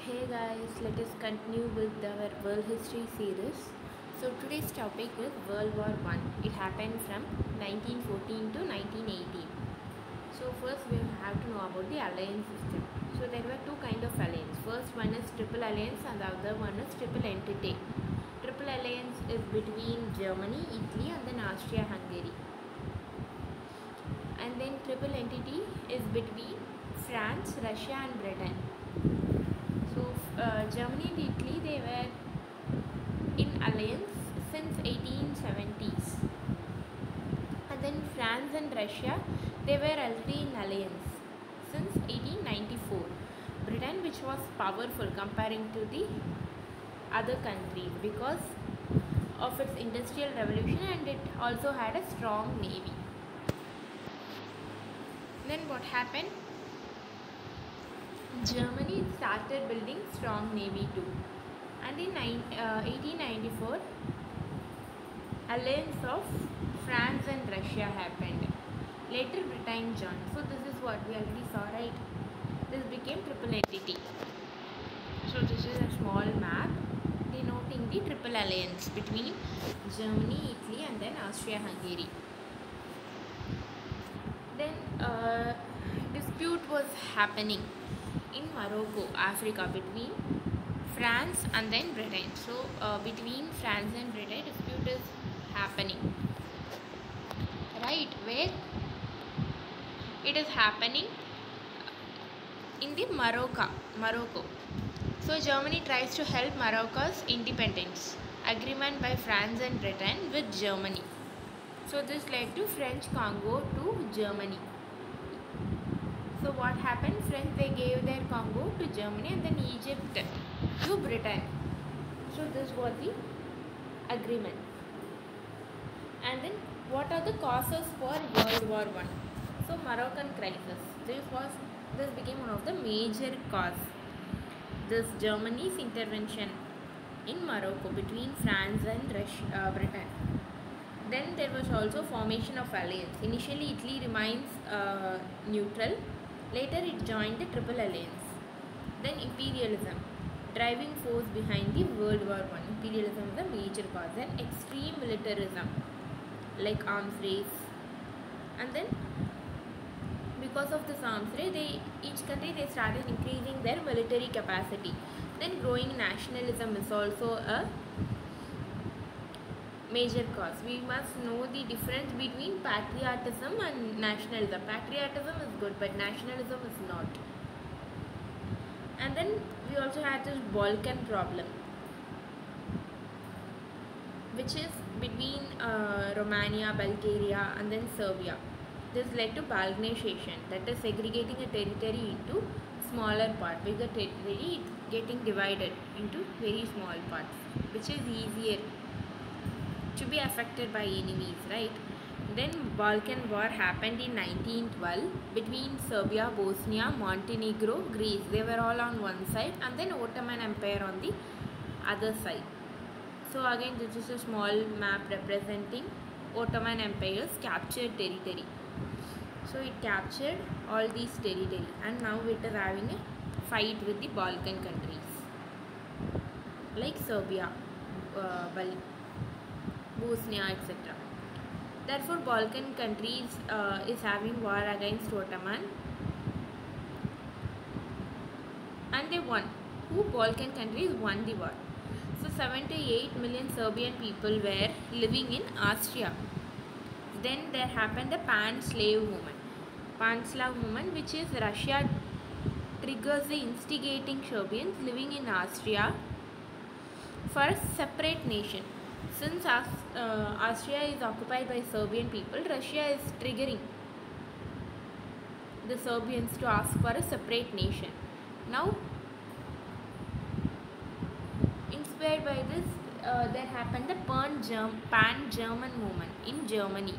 Hey guys, let us continue with our world history series. So today's topic is World War One. It happened from 1914 to 1918. So first we have to know about the alliance system. So there were two kind of alliance. First one is triple alliance and the other one is triple entente. Triple alliance is between Germany, Italy and then Austria-Hungary. And then triple entity is between France, Russia and Britain. So Germany and Italy, they were in alliance since 1870s, and then France and Russia, they were already in alliance since 1894. Britain, which was powerful comparing to the other countries because of its industrial revolution, and it also had a strong navy. Then what happened? Germany started building strong navy too, and in 1894 alliance of France and Russia happened. Later Britain joined. So this is what we already saw, right? This became triple entity. So this is a small map denoting the triple alliance between Germany, Italy and then Austria-Hungary. Then dispute was happening in Morocco, Africa, between France and then Britain. So between France and Britain, dispute is happening, right? Where it is happening in the Morocco. So Germany tries to help Morocco's independence. Agreement by France and Britain with Germany. So this led to French Congo to Germany. So what happened? French, they gave their Congo to Germany and then Egypt to Britain. So this was the agreement. And then what are the causes for World War One? So Moroccan crisis. This became one of the major cause. This Germany's intervention in Morocco between France and Britain. Then there was also formation of alliance. Initially Italy remains neutral. Later it joined the Triple Alliance. Then imperialism, driving force behind the World War One. Imperialism is a major cause. Then extreme militarism, like arms race. And then because of this arms race, each country they started increasing their military capacity. Then growing nationalism is also a major cause. We must know the difference between patriotism and nationalism. Patriotism is good, but nationalism is not. And then we also had this Balkan problem, which is between Romania, Bulgaria and then Serbia. This led to Balkanization, that is segregating a territory into smaller parts. Bigger territory getting divided into very small parts, which is easier to be affected by enemies, right? Then Balkan War happened in 1912 between Serbia, Bosnia, Montenegro, Greece. They were all on one side, and then Ottoman Empire on the other side. So again, this is a small map representing Ottoman Empire's captured territory. So it captured all these territory, and now it is having a fight with the Balkan countries like Serbia, Bosnia, etc. Therefore, Balkan countries is having war against Ottoman, and they won. Balkan countries won the war. So 78 million Serbian people were living in Austria. Then there happened the Pan-Slave movement. Pan-Slav movement, which is Russia triggers the instigating Serbians living in Austria for a separate nation. Since Austria is occupied by Serbian people, Russia is triggering the Serbians to ask for a separate nation. Now, inspired by this, there happened the Pan-German movement in Germany.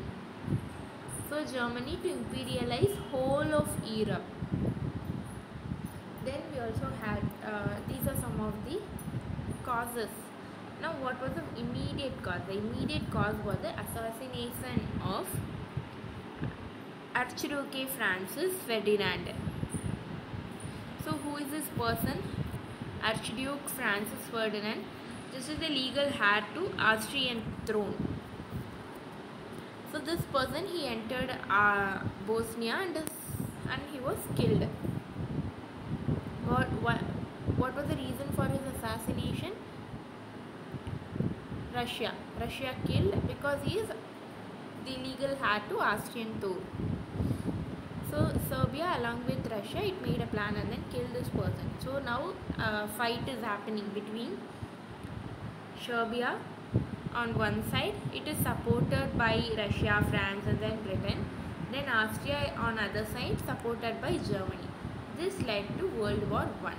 So Germany to imperialize whole of Europe. Then we also had, these are some of the causes. Now what was the immediate cause? The immediate cause was the assassination of Archduke Francis Ferdinand. So who is this person? Archduke Francis Ferdinand. This is the legal heir to Austrian throne. So this person, he entered Bosnia and he was killed. What was the reason for his assassination? Russia killed because he is the legal heir to Austrian throne. So Serbia along with Russia, it made a plan and then killed this person. So now fight is happening between Serbia on one side. It is supported by Russia, France and then Britain. Then Austria on other side, supported by Germany. This led to World War I.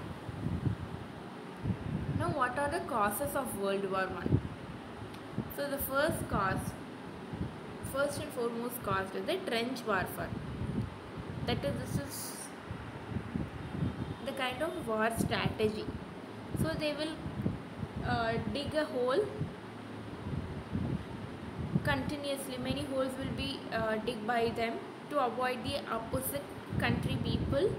Now what are the causes of World War I? So the first and foremost cause is the trench warfare. That is, this is the kind of war strategy. So they will dig a hole continuously. Many holes will be digged by them to avoid the opposite country people,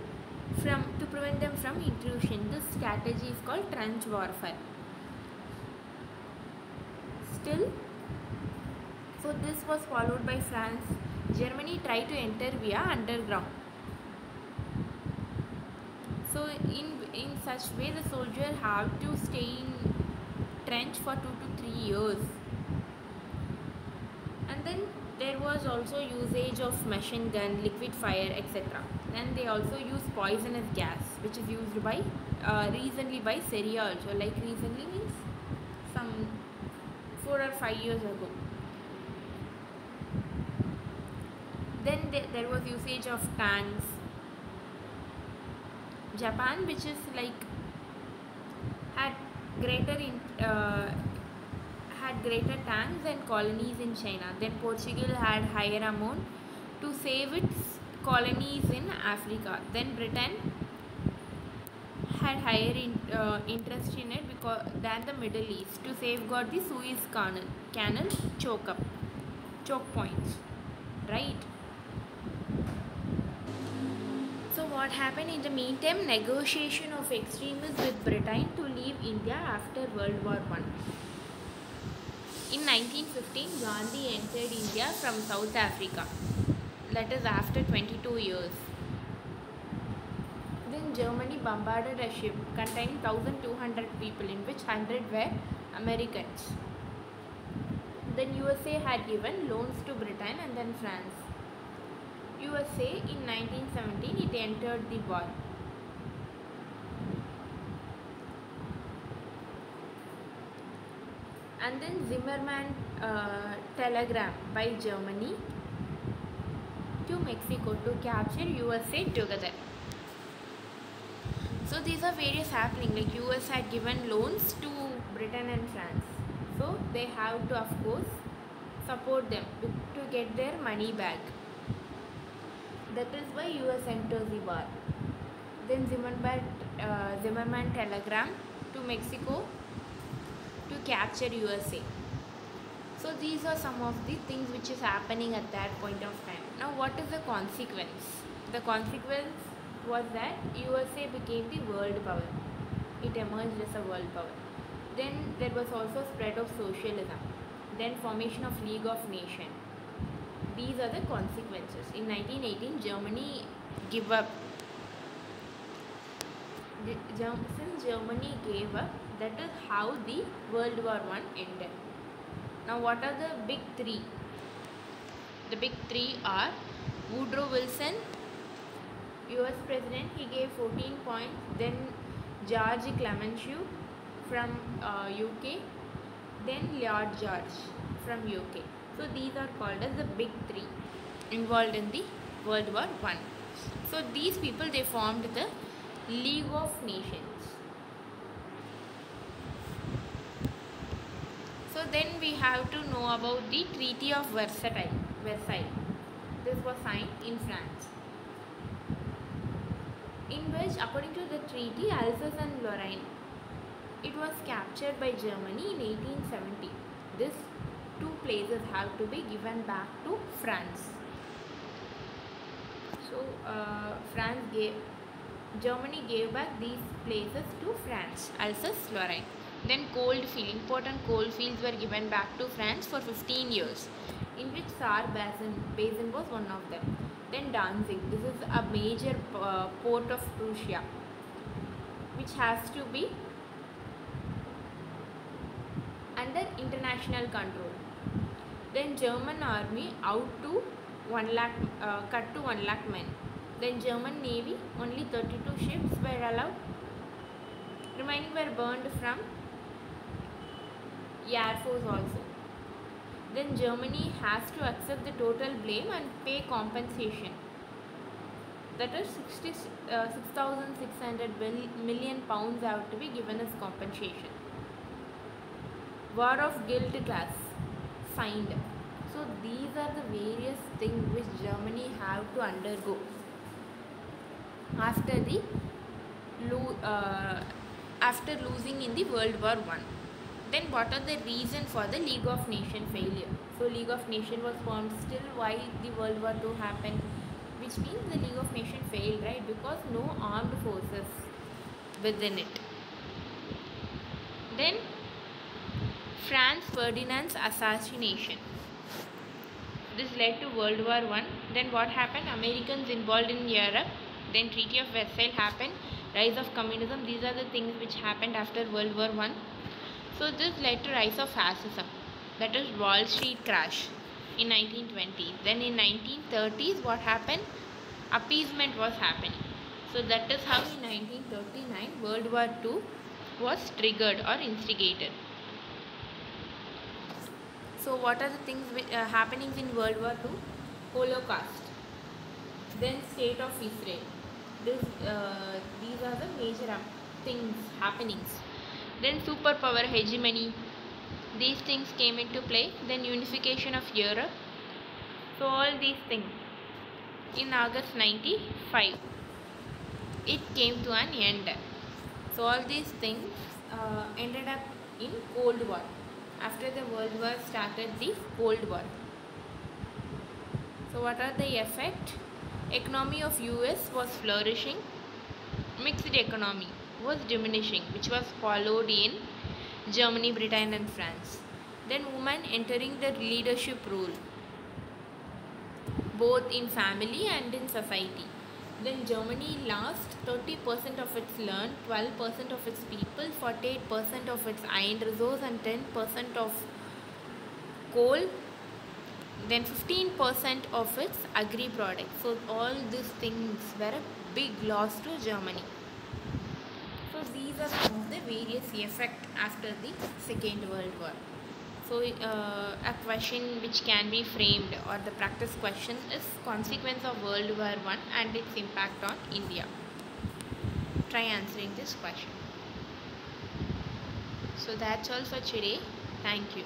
to prevent them from intrusion. This strategy is called trench warfare. Still, so this was followed by France. Germany tried to enter via underground. So in such way, the soldier have to stay in trench for 2 to 3 years. And then there was also usage of machine gun, liquid fire, etc. Then they also use poisonous gas, which is used by recently by Syria also. Like recently means some 4 or 5 years ago. Then there was usage of tanks. Japan, which is like had greater tanks and colonies in China. Then Portugal had higher amount to save its colonies in Africa. Then Britain had higher interest in it than the Middle East to safeguard the Suez Canal choke points, right? So what happened in the meantime? Negotiation of extremists with Britain to leave India after World War I. In 1915, Gandhi entered India from South Africa. That is after 22 years. Then Germany bombarded a ship containing 1,200 people, in which 100 were Americans. Then USA had given loans to Britain and then France. USA in 1917, it entered the war. And then Zimmermann telegram by Germany to Mexico to capture USA together. So these are various happening, like US had given loans to Britain and France. So they have to, of course, support them to get their money back. That is why US enters the war. Then Zimmermann telegram to Mexico to capture USA. So these are some of the things which is happening at that point of time. Now what is the consequence? The consequence was that USA became the world power. It emerged as a world power. Then there was also spread of socialism. Then formation of League of Nations. These are the consequences. In 1918, Germany gave up. Since Germany gave up, that is how the World War I ended. Now what are the big three? The big three are Woodrow Wilson, US President, he gave 14 points. Then George Clemenceau from UK. Then Lord George from UK. So these are called as the big three involved in the World War I. So these people, they formed the League of Nations. So then we have to know about the Treaty of Versailles. This was signed in France, in which, according to the treaty, Alsace and Lorraine, it was captured by Germany in 1870. These two places have to be given back to France. So France Germany gave back these places to France, Alsace Lorraine. Then coalfield, important coalfields were given back to France for 15 years, in which Basin was one of them. Then Danzig, this is a major port of Prussia, which has to be under international control. Then German army out to 1 lakh, cut to 1 lakh men. Then German navy, only 32 ships were allowed. Remaining were burned from Air Force also. Then Germany has to accept the total blame and pay compensation. That is 6,600 million pounds have to be given as compensation. War of Guilt class signed. So these are the various things which Germany have to undergo after losing in the World War I. Then what are the reason for the League of Nations failure? So League of Nations was formed. Still, why the World War II happened? Which means the League of Nations failed, right? Because no armed forces within it. Then Franz Ferdinand's assassination. This led to World War I. Then what happened? Americans involved in Europe. Then Treaty of Versailles happened. Rise of communism. These are the things which happened after World War I. So this led to rise of fascism. That is Wall Street crash in 1920. Then in 1930s, what happened? Appeasement was happening. So that is how in 1939 World War II was triggered or instigated. So what are the things happenings in World War II? Holocaust. Then State of Israel. These are the major things, happenings. Then superpower hegemony. These things came into play. Then unification of Europe. So all these things. In August 95, it came to an end. So all these things ended up in Cold War. After the World War started the Cold War. So what are the effects? Economy of US was flourishing. Mixed economy was diminishing, which was followed in Germany, Britain and France. Then women entering the leadership role, both in family and in society. Then Germany lost 30% of its land, 12% of its people, 48% of its iron resource and 10% of coal. Then 15% of its agri products. So all these things were a big loss to Germany. So these are some of the various effects after the Second World War. So a question which can be framed, or the practice question, is consequence of World War I and its impact on India. Try answering this question. So that's all for today. Thank you.